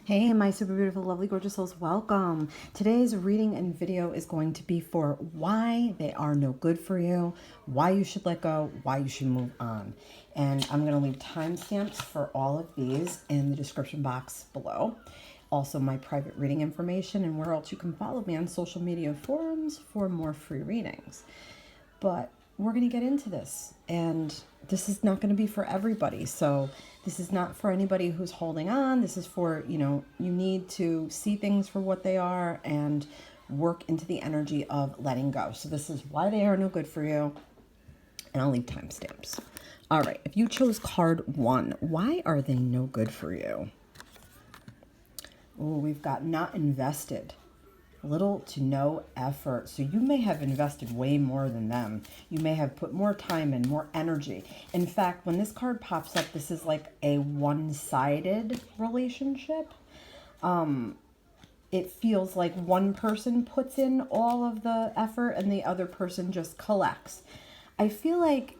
Hey, my super beautiful, lovely, gorgeous souls, welcome. Today's reading and video is going to be for why they are no good for you, why you should let go, why you should move on. And I'm going to leave timestamps for all of these in the description box below. Also, my private reading information and where else you can follow me on social media forums for more free readings. But we're going to get into this, and this is not going to be for everybody. So this is not for anybody who's holding on. This is for, you need to see things for what they are and work into the energy of letting go. So this is why they are no good for you, and I'll leave timestamps. All right, if you chose card 1, why are they no good for you? Oh, we've got not invested. Little to no effort. So you may have invested way more than them. You may have put more time and more energy. In fact, when this card pops up, this is like a one-sided relationship. It feels like one person puts in all of the effort and the other person just collects. I feel like,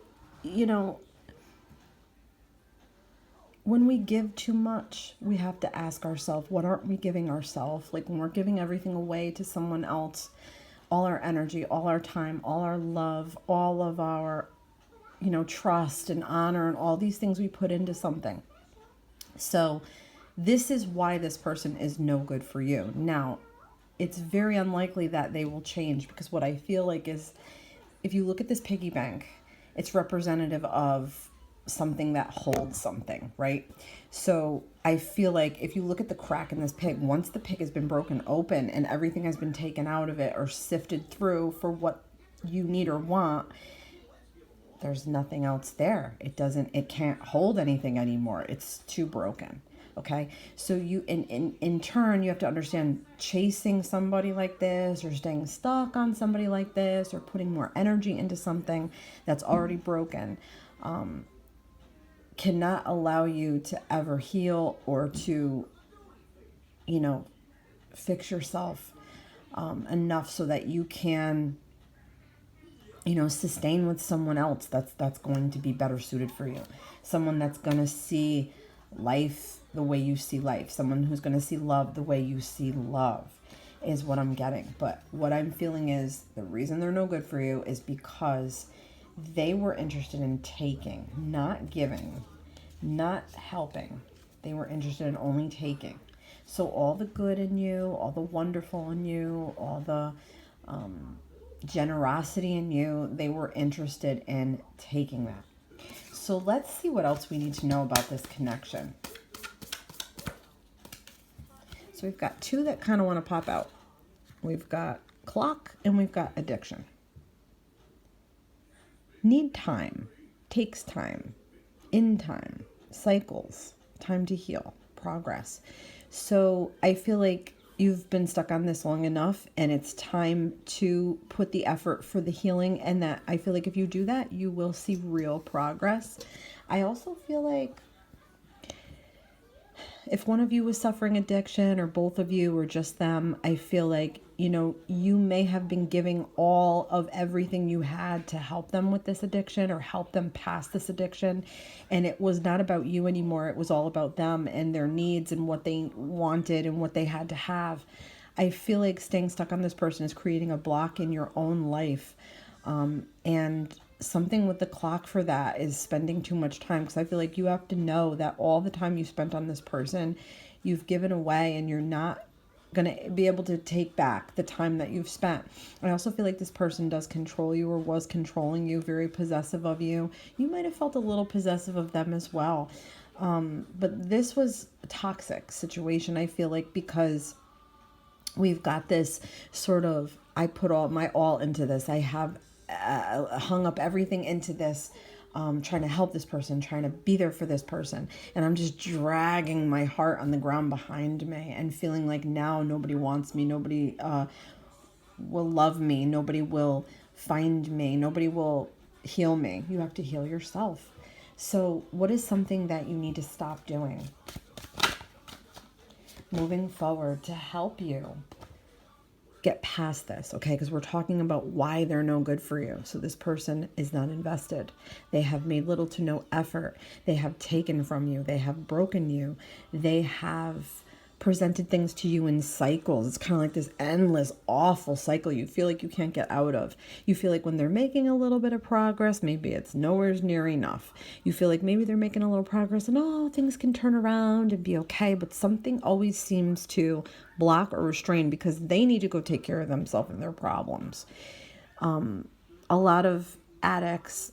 when we give too much, we have to ask ourselves, what aren't we giving ourselves? Like when we're giving everything away to someone else, all our energy, all our time, all our love, all of our, trust and honor and all these things we put into something. So this is why this person is no good for you. Now, it's very unlikely that they will change, because what I feel like is, if you look at this piggy bank, it's representative of something that holds something, right? So I feel like if you look at the crack in this pig, once the pig has been broken open and everything has been taken out of it or sifted through for what you need or want, there's nothing else there. It can't hold anything anymore. It's too broken. Okay. So you, in turn, you have to understand, chasing somebody like this or staying stuck on somebody like this or putting more energy into something that's already broken, cannot allow you to ever heal or to, fix yourself enough so that you can, sustain with someone else that's going to be better suited for you. Someone that's going to see life the way you see life. Someone who's going to see love the way you see love is what I'm getting. But what I'm feeling is the reason they're no good for you is because they were interested in taking, not giving, not helping. They were interested in only taking. So all the good in you, all the wonderful in you, all the generosity in you, they were interested in taking that. So let's see what else we need to know about this connection. So we've got 2 that kind of want to pop out. We've got clock and we've got addiction. Need time, takes time, in time, cycles, time to heal, progress. So I feel like you've been stuck on this long enough, and it's time to put the effort for the healing, and that I feel like if you do that, you will see real progress. I also feel like if one of you was suffering addiction, or both of you, or just them, I feel like, you may have been giving all of everything you had to help them with this addiction or help them past this addiction. And it was not about you anymore. It was all about them and their needs and what they wanted and what they had to have. I feel like staying stuck on this person is creating a block in your own life. And something with the clock for that is spending too much time, because I feel like you have to know that all the time you spent on this person, you've given away, and you're not going to be able to take back the time that you've spent. I also feel like this person does control you, or was controlling you, very possessive of you. You might have felt a little possessive of them as well. But this was a toxic situation, I feel like, because we've got this sort of, I put all my all into this. I have hung up everything into this, trying to help this person, trying to be there for this person. And I'm just dragging my heart on the ground behind me and feeling like now nobody wants me. Nobody will love me. Nobody will find me. Nobody will heal me. You have to heal yourself. So what is something that you need to stop doing moving forward to help you get past this, okay? Because we're talking about why they're no good for you. So this person is not invested. They have made little to no effort. They have taken from you. They have broken you. They have presented things to you in cycles. It's kind of like this endless, awful cycle you feel like you can't get out of. You feel like when they're making a little bit of progress, maybe it's nowhere near enough. You feel like maybe they're making a little progress and things can turn around and be okay, but something always seems to block or restrain because they need to go take care of themselves and their problems. A lot of addicts,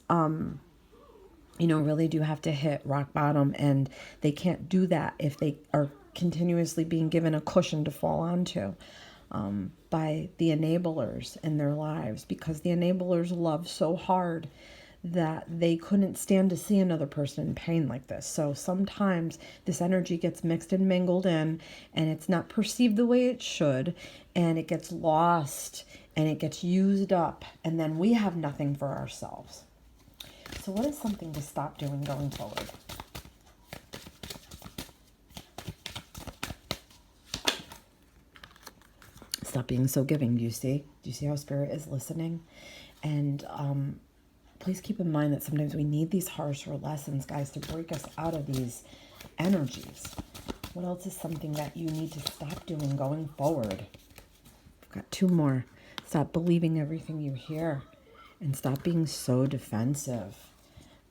really do have to hit rock bottom, and they can't do that if they are continuously being given a cushion to fall onto by the enablers in their lives, because the enablers love so hard that they couldn't stand to see another person in pain like this. So sometimes this energy gets mixed and mingled in, and it's not perceived the way it should, and it gets lost and it gets used up, and then we have nothing for ourselves. So what is something to stop doing going forward? Stop being so giving. Do you see? Do you see how Spirit is listening? And please keep in mind that sometimes we need these harsher lessons, guys, to break us out of these energies. What else is something that you need to stop doing going forward? I've got 2 more. Stop believing everything you hear and stop being so defensive.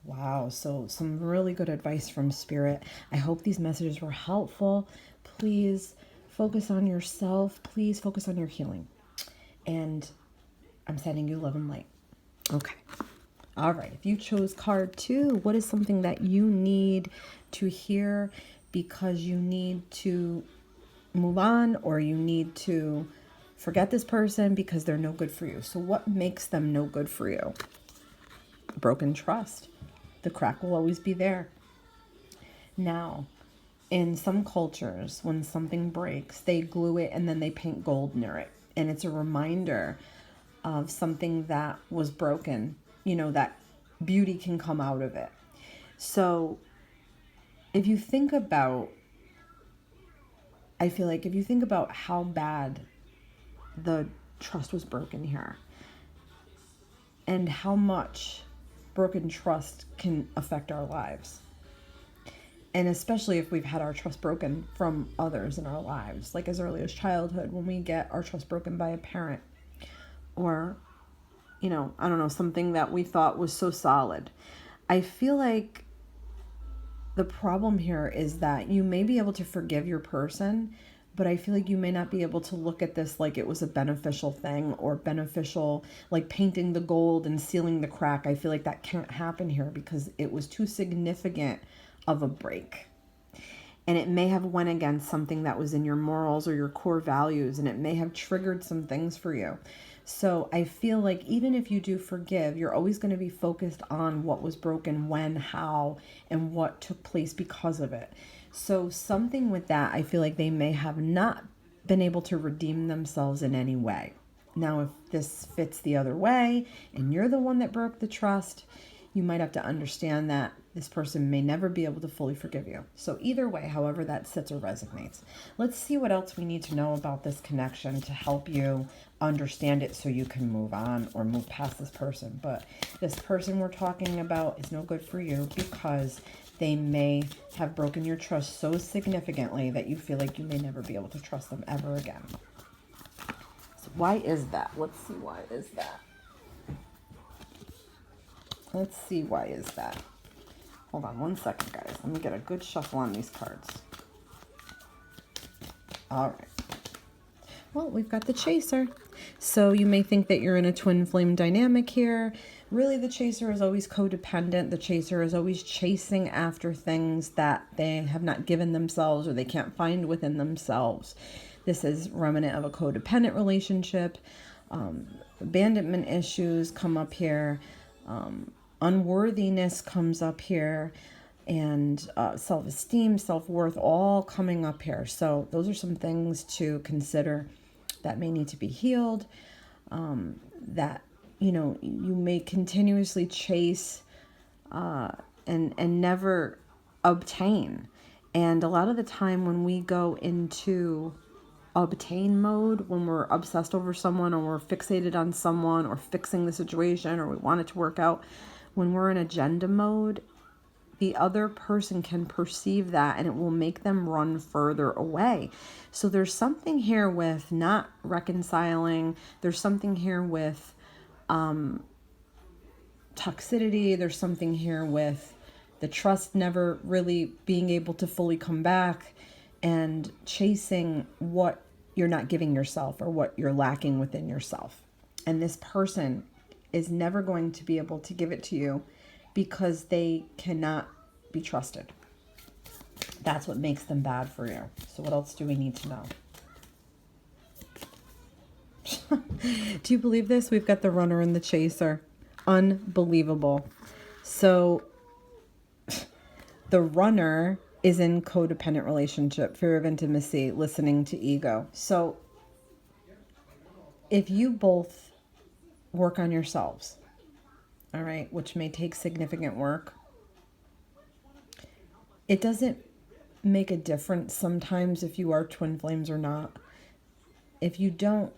Wow, so some really good advice from Spirit. I hope these messages were helpful. Please focus on yourself. Please focus on your healing. And I'm sending you love and light. Okay. All right. If you chose card 2, what is something that you need to hear because you need to move on, or you need to forget this person because they're no good for you? So what makes them no good for you? Broken trust. The crack will always be there. Now, in some cultures, when something breaks, they glue it and then they paint gold near it. And it's a reminder of something that was broken, that beauty can come out of it. So if you think about, I feel like if you think about how bad the trust was broken here and how much broken trust can affect our lives. And especially if we've had our trust broken from others in our lives, like as early as childhood, when we get our trust broken by a parent, or, something that we thought was so solid. I feel like the problem here is that you may be able to forgive your person, but I feel like you may not be able to look at this like it was a beneficial thing, or beneficial, like painting the gold and sealing the crack. I feel like that can't happen here because it was too significant of a break. And it may have went against something that was in your morals or your core values, and it may have triggered some things for you. So I feel like even if you do forgive, you're always going to be focused on what was broken, when, how, and what took place because of it. So something with that, I feel like they may have not been able to redeem themselves in any way. Now, if this fits the other way and you're the one that broke the trust, you might have to understand that this person may never be able to fully forgive you. So either way, however that sits or resonates. Let's see what else we need to know about this connection to help you understand it so you can move on or move past this person. But this person we're talking about is no good for you because they may have broken your trust so significantly that you feel like you may never be able to trust them ever again. So why is that? Let's see, why is that? Let's see, why is that? Hold on 1 second, guys. Let me get a good shuffle on these cards. All right. Well, we've got the Chaser. So you may think that you're in a twin flame dynamic here. Really, the Chaser is always codependent. The Chaser is always chasing after things that they have not given themselves or they can't find within themselves. This is remnant of a codependent relationship. Abandonment issues come up here. Unworthiness comes up here, and self-esteem, self-worth, all coming up here. So those are some things to consider that may need to be healed, that, you may continuously chase and never obtain. And a lot of the time when we go into obtain mode, when we're obsessed over someone, or we're fixated on someone, or fixing the situation, or we want it to work out, when we're in agenda mode, the other person can perceive that, and it will make them run further away. So there's something here with not reconciling. There's something here with toxicity. There's something here with the trust never really being able to fully come back, and chasing what you're not giving yourself or what you're lacking within yourself. And this person is never going to be able to give it to you because they cannot be trusted. That's what makes them bad for you. So what else do we need to know? Do you believe this? We've got the runner and the chaser. Unbelievable. So the runner is in codependent relationship, fear of intimacy, listening to ego. So if you both work on yourselves, all right, which may take significant work, it doesn't make a difference sometimes if you are twin flames or not. If you don't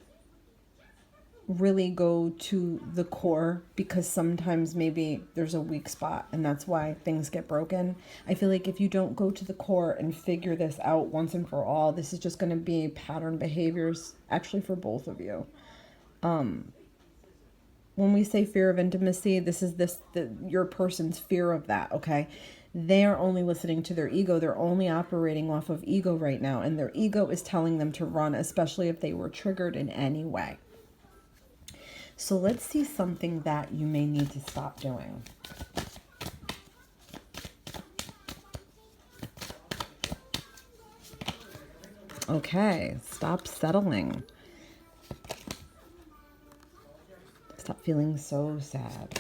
really go to the core, because sometimes maybe there's a weak spot and that's why things get broken. I feel like if you don't go to the core and figure this out once and for all, this is just going to be pattern behaviors actually for both of you. When we say fear of intimacy, this is your person's fear of that, okay? They're only listening to their ego. They're only operating off of ego right now, and their ego is telling them to run, especially if they were triggered in any way. So let's see something that you may need to stop doing. Okay, stop settling. Stop feeling so sad.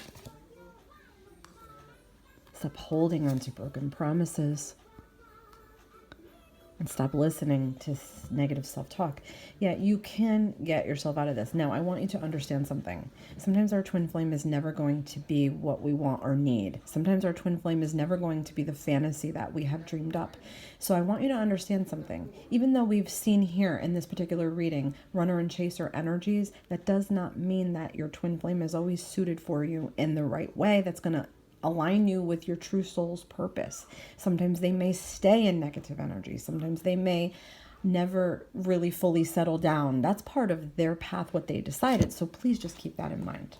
Stop holding on to broken promises. And stop listening to negative self-talk. Yeah, you can get yourself out of this. Now, I want you to understand something. Sometimes our twin flame is never going to be what we want or need. Sometimes our twin flame is never going to be the fantasy that we have dreamed up. So I want you to understand something. Even though we've seen here in this particular reading, runner and chaser energies, that does not mean that your twin flame is always suited for you in the right way. That's going to align you with your true soul's purpose. Sometimes they may stay in negative energy. Sometimes they may never really fully settle down. That's part of their path, what they decided. So please just keep that in mind.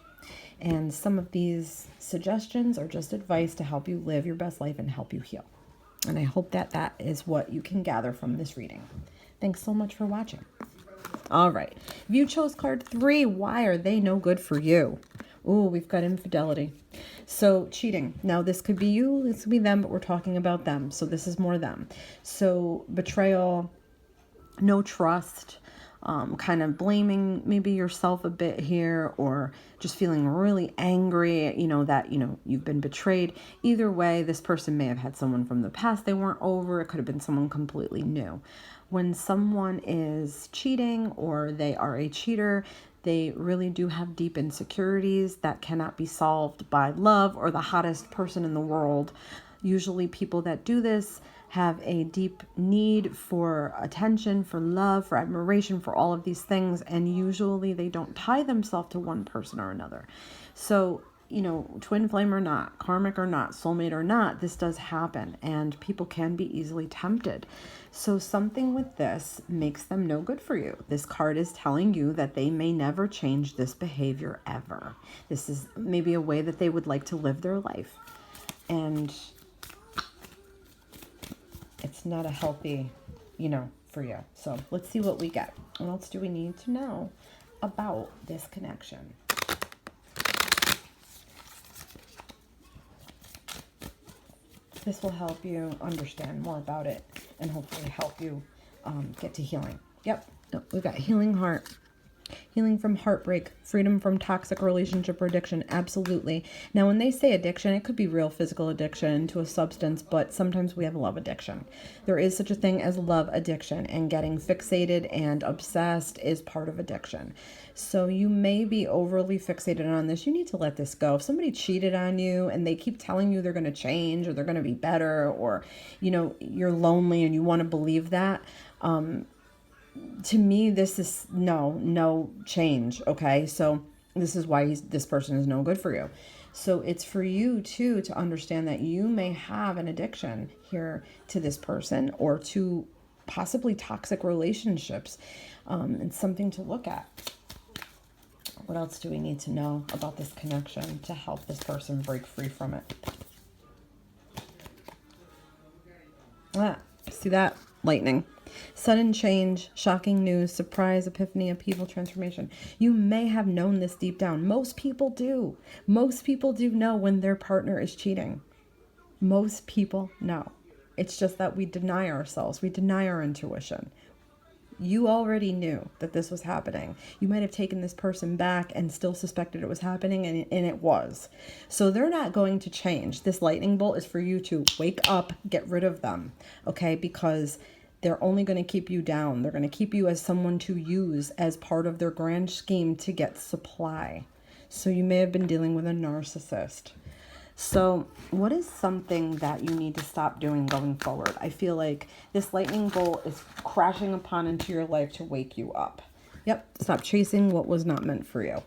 And some of these suggestions are just advice to help you live your best life and help you heal. And I hope that that is what you can gather from this reading. Thanks so much for watching. All right. If you chose card 3, why are they no good for you? Ooh, we've got infidelity. So cheating. Now this could be you, this could be them, but we're talking about them. So this is more them. So betrayal, no trust, kind of blaming maybe yourself a bit here, or just feeling really angry, that, you've been betrayed. Either way, this person may have had someone from the past they weren't over. It could have been someone completely new. When someone is cheating or they are a cheater, they really do have deep insecurities that cannot be solved by love or the hottest person in the world. Usually people that do this have a deep need for attention, for love, for admiration, for all of these things. And usually they don't tie themselves to one person or another. So, twin flame or not, karmic or not, soulmate or not, this does happen. And people can be easily tempted. So something with this makes them no good for you. This card is telling you that they may never change this behavior ever. This is maybe a way that they would like to live their life. And it's not a healthy, for you. So let's see what we get. What else do we need to know about this connection? This will help you understand more about it and hopefully help you get to healing. Yep, we've got healing heart. Healing from heartbreak, freedom from toxic relationship or addiction, absolutely. Now, when they say addiction, it could be real physical addiction to a substance, but sometimes we have love addiction. There is such a thing as love addiction, and getting fixated and obsessed is part of addiction. So you may be overly fixated on this. You need to let this go. If somebody cheated on you and they keep telling you they're going to change or they're going to be better, or, you're lonely and you want to believe that, to me, this is no change. Okay. So This is why this person is no good for you. So it's for you too to understand that you may have an addiction here to this person or to possibly toxic relationships. It's something to look at. What else do we need to know about this connection to help this person break free from it? See that? Lightning. Sudden change, shocking news, surprise, epiphany, upheaval, transformation. You may have known this deep down. Most people do. Most people do know when their partner is cheating. Most people know. It's just that we deny ourselves. We deny our intuition. You already knew that this was happening. You might have taken this person back and still suspected it was happening, and it was. So they're not going to change. This lightning bolt is for you to wake up, get rid of them, okay? Because they're only going to keep you down. They're going to keep you as someone to use as part of their grand scheme to get supply. So you may have been dealing with a narcissist. So what is something that you need to stop doing going forward? I feel like this lightning bolt is crashing upon into your life to wake you up. Yep. Stop chasing what was not meant for you.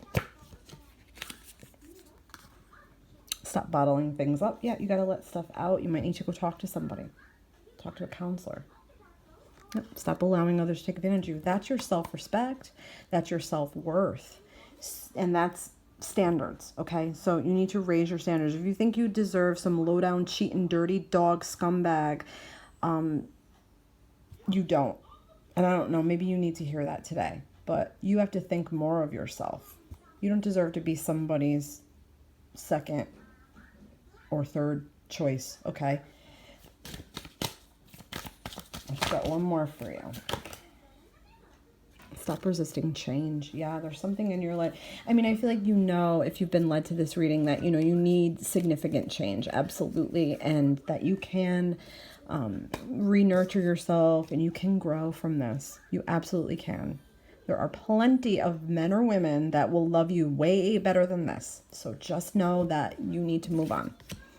Stop bottling things up. Yeah, you got to let stuff out. You might need to go talk to somebody. Talk to a counselor. Yep. Stop allowing others to take advantage of you. That's your self-respect. That's your self-worth. And that's standards, okay? So you need to raise your standards. If you think you deserve some low-down, cheating, dirty dog scumbag, you don't. And I don't know, maybe you need to hear that today. But you have to think more of yourself. You don't deserve to be somebody's second or third choice, okay? I've got one more for you. Stop resisting change. Yeah, there's something in your life. I mean, I feel like if you've been led to this reading that, you need significant change. Absolutely. And that you can re-nurture yourself and you can grow from this. You absolutely can. There are plenty of men or women that will love you way better than this. So just know that you need to move on.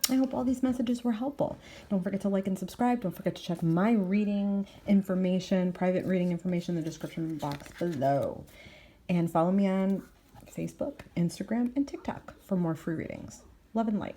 I hope all these messages were helpful. Don't forget to like and subscribe. Don't forget to check my reading information, private reading information in the description box below. And follow me on Facebook, Instagram, and TikTok for more free readings. Love and light.